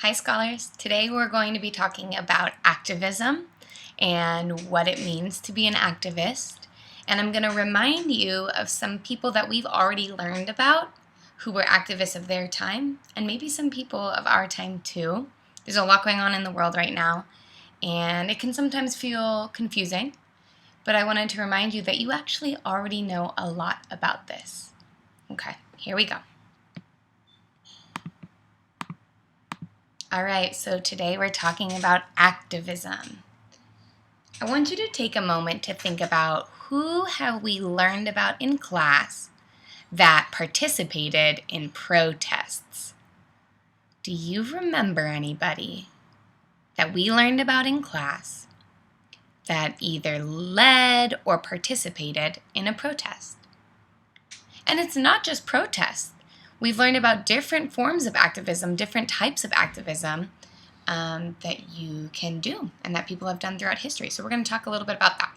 Hi scholars, today we're going to be talking about activism and what it means to be an activist. And I'm going to remind you of some people that we've already learned about who were activists of their time, and maybe some people of our time too. There's a lot going on in the world right now, and it can sometimes feel confusing, but I wanted to remind you that you actually already know a lot about this. Okay, here we go. All right, so today we're talking about activism. I want you to take a moment to think about who have we learned about in class that participated in protests. Do you remember anybody that we learned about in class that either led or participated in a protest? And it's not just protests. We've learned about different forms of activism, different types of activism that you can do and that people have done throughout history. So we're going to talk a little bit about that.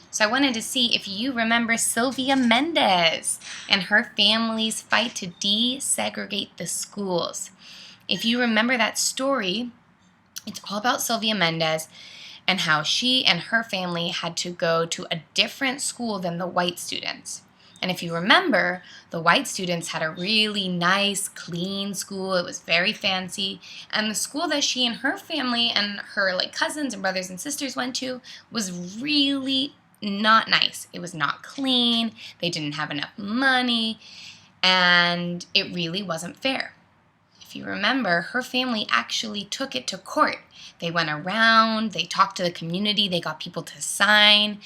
So I wanted to see if you remember Sylvia Mendez and her family's fight to desegregate the schools. If you remember that story, it's all about Sylvia Mendez and how she and her family had to go to a different school than the white students. And if you remember, the white students had a really nice, clean school. It was very fancy. And the school that she and her family and her cousins and brothers and sisters went to was really not nice. It was not clean. They didn't have enough money. And it really wasn't fair. If you remember, her family actually took it to court. They went around, they talked to the community, they got people to sign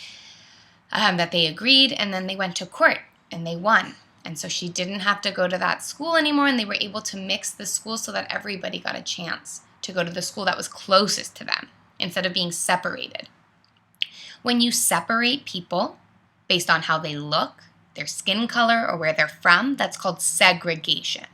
that they agreed, and then they went to court and they won. And so she didn't have to go to that school anymore, and they were able to mix the schools so that everybody got a chance to go to the school that was closest to them instead of being separated. When you separate people based on how they look, their skin color, or where they're from, that's called segregation.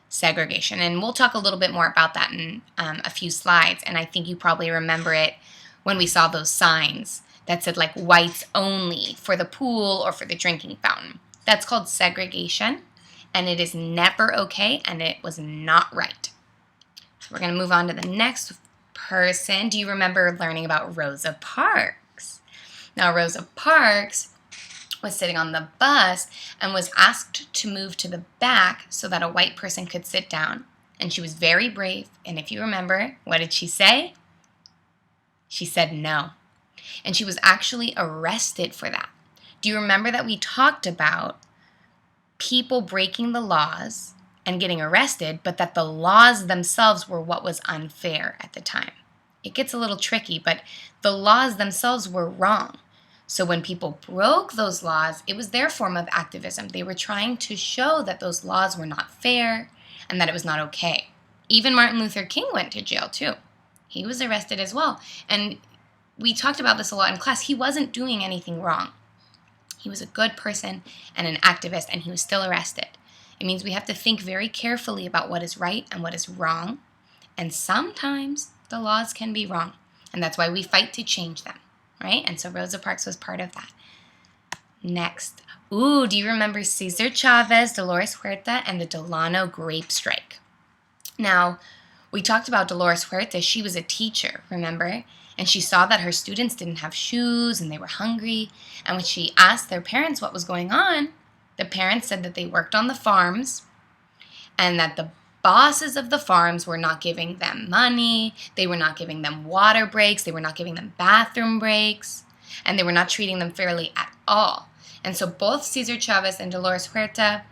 Segregation. And we'll talk a little bit more about that in a few slides, and I think you probably remember it when we saw those signs that said whites only for the pool or for the drinking fountain. That's called segregation, and it is never okay, and it was not right. So we're going to move on to the next person. Do you remember learning about Rosa Parks? Now, Rosa Parks was sitting on the bus and was asked to move to the back so that a white person could sit down. And she was very brave, and if you remember, what did she say? She said no. And she was actually arrested for that. Do you remember that we talked about people breaking the laws and getting arrested, but that the laws themselves were what was unfair at the time? It gets a little tricky, but the laws themselves were wrong. So when people broke those laws, it was their form of activism. They were trying to show that those laws were not fair and that it was not okay. Even Martin Luther King went to jail too. He was arrested as well. And we talked about this a lot in class. He wasn't doing anything wrong. He was a good person and an activist, and he was still arrested. It means we have to think very carefully about what is right and what is wrong. And sometimes the laws can be wrong. And that's why we fight to change them, right? And so Rosa Parks was part of that. Next. Do you remember Cesar Chavez, Dolores Huerta, and the Delano grape strike? Now, we talked about Dolores Huerta. She was a teacher, remember? And she saw that her students didn't have shoes and they were hungry. And when she asked their parents what was going on, the parents said that they worked on the farms and that the bosses of the farms were not giving them money. They were not giving them water breaks. They were not giving them bathroom breaks. And they were not treating them fairly at all. And so both Cesar Chavez and Dolores Huerta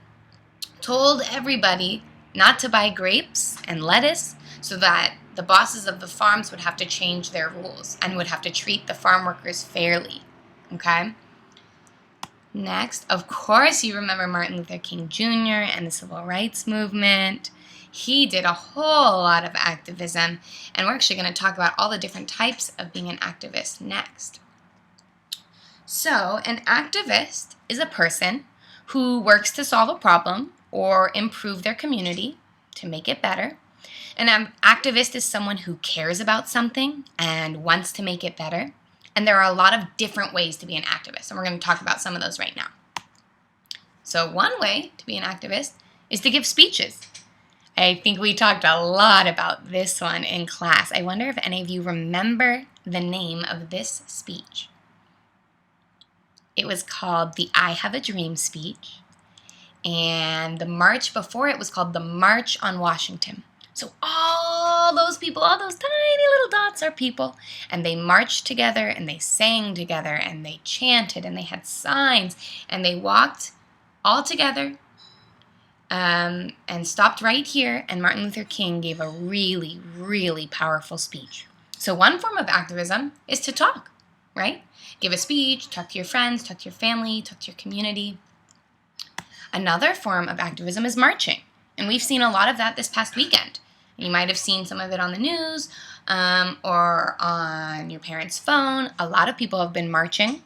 told everybody not to buy grapes and lettuce so that the bosses of the farms would have to change their rules and would have to treat the farm workers fairly, okay? Next, of course, you remember Martin Luther King Jr. and the Civil Rights Movement. He did a whole lot of activism, and we're actually going to talk about all the different types of being an activist next. So, an activist is a person who works to solve a problem or improve their community to make it better. An activist is someone who cares about something and wants to make it better. And there are a lot of different ways to be an activist, and we're going to talk about some of those right now. So one way to be an activist is to give speeches. I think we talked a lot about this one in class. I wonder if any of you remember the name of this speech. It was called the I Have a Dream speech, and the march before it was called the March on Washington. So all those people, all those tiny little dots are people, and they marched together, and they sang together, and they chanted, and they had signs, and they walked all together and stopped right here, and Martin Luther King gave a really, really powerful speech. So one form of activism is to talk, right? Give a speech, talk to your friends, talk to your family, talk to your community. Another form of activism is marching, and we've seen a lot of that this past weekend. You might have seen some of it on the news or on your parents' phone. A lot of people have been marching.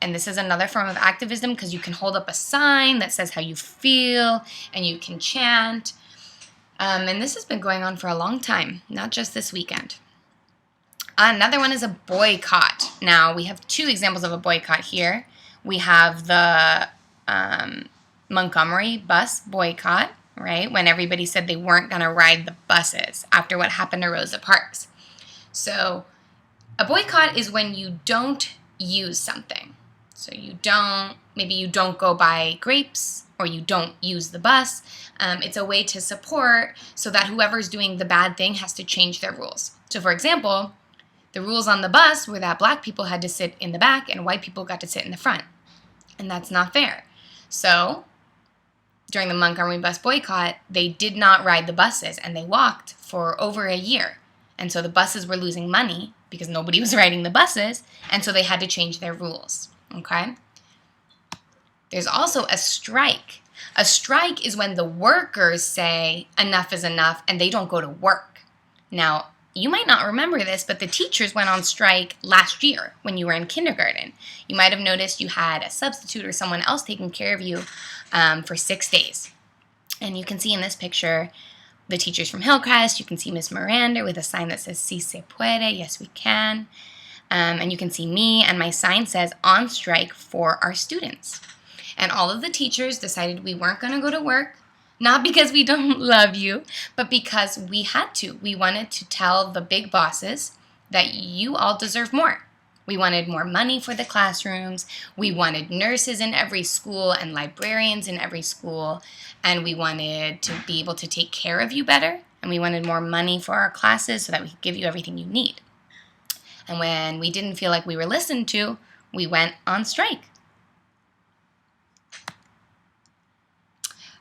And this is another form of activism because you can hold up a sign that says how you feel and you can chant. And this has been going on for a long time, not just this weekend. Another one is a boycott. Now, we have two examples of a boycott here. We have the Montgomery bus boycott, right? When everybody said they weren't going to ride the buses after what happened to Rosa Parks. So a boycott is when you don't use something. So maybe you don't go buy grapes or you don't use the bus. It's a way to support so that whoever's doing the bad thing has to change their rules. So for example, the rules on the bus were that black people had to sit in the back and white people got to sit in the front. And that's not fair. So during the Montgomery bus boycott, they did not ride the buses and they walked for over a year. And so the buses were losing money because nobody was riding the buses, and so they had to change their rules, okay? There's also a strike. A strike is when the workers say enough is enough and they don't go to work. Now, you might not remember this, but the teachers went on strike last year when you were in kindergarten. You might have noticed you had a substitute or someone else taking care of you for 6 days. And you can see in this picture the teachers from Hillcrest. You can see Miss Miranda with a sign that says "Si se puede," yes we can. And you can see me, and my sign says "On strike for our students." And all of the teachers decided we weren't going to go to work, not because we don't love you, but because we had to. We wanted to tell the big bosses that you all deserve more. We wanted more money for the classrooms. We wanted nurses in every school and librarians in every school. And we wanted to be able to take care of you better. And we wanted more money for our classes so that we could give you everything you need. And when we didn't feel like we were listened to, we went on strike.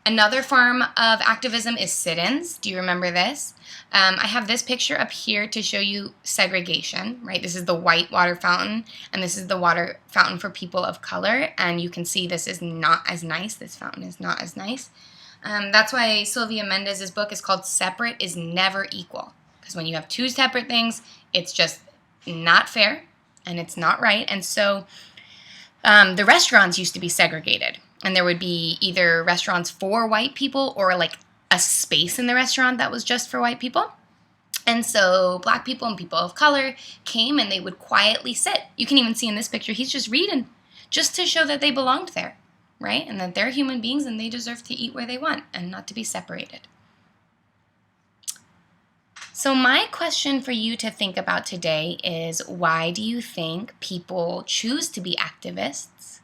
Another form of activism is sit-ins. Do you remember this? I have this picture up here to show you segregation, right? This is the white water fountain, and this is the water fountain for people of color. And you can see this is not as nice. This fountain is not as nice. That's why Sylvia Mendez's book is called Separate is Never Equal. Because when you have two separate things, it's just not fair, and it's not right. And so the restaurants used to be segregated. And there would be either restaurants for white people or like a space in the restaurant that was just for white people. And so black people and people of color came and they would quietly sit. You can even see in this picture, he's just reading just to show that they belonged there, right? And that they're human beings and they deserve to eat where they want and not to be separated. So my question for you to think about today is, why do you think people choose to be activists?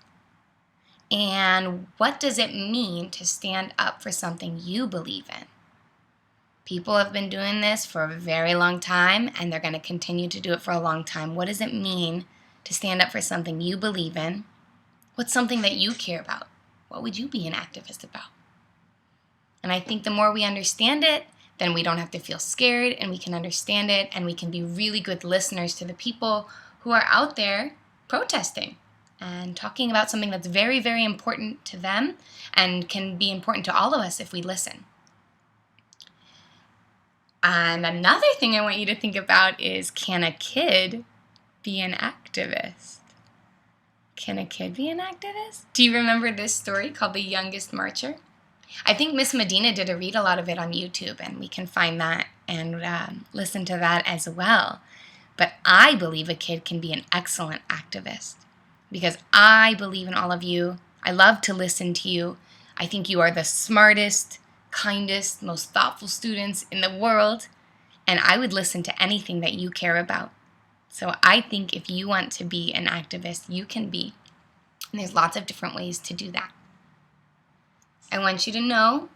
And what does it mean to stand up for something you believe in? People have been doing this for a very long time, and they're going to continue to do it for a long time. What does it mean to stand up for something you believe in? What's something that you care about? What would you be an activist about? And I think the more we understand it, then we don't have to feel scared, and we can understand it, and we can be really good listeners to the people who are out there protesting and talking about something that's very, very important to them and can be important to all of us if we listen. And another thing I want you to think about is, can a kid be an activist? Can a kid be an activist? Do you remember this story called The Youngest Marcher? I think Miss Medina did a read-a-lot of it on YouTube, and we can find that and listen to that as well. But I believe a kid can be an excellent activist because I believe in all of you. I love to listen to you. I think you are the smartest, kindest, most thoughtful students in the world, and I would listen to anything that you care about. So I think if you want to be an activist, you can be. And there's lots of different ways to do that. I want you to know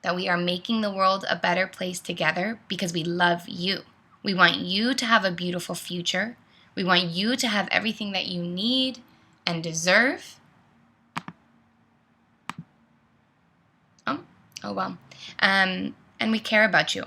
that we are making the world a better place together because we love you. We want you to have a beautiful future. We want you to have everything that you need and deserve. Oh well. And we care about you.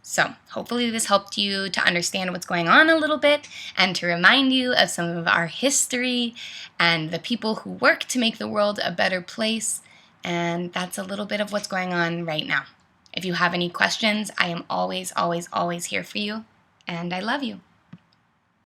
So hopefully this helped you to understand what's going on a little bit and to remind you of some of our history and the people who work to make the world a better place. And that's a little bit of what's going on right now. If you have any questions, I am always, always, always here for you. And I love you.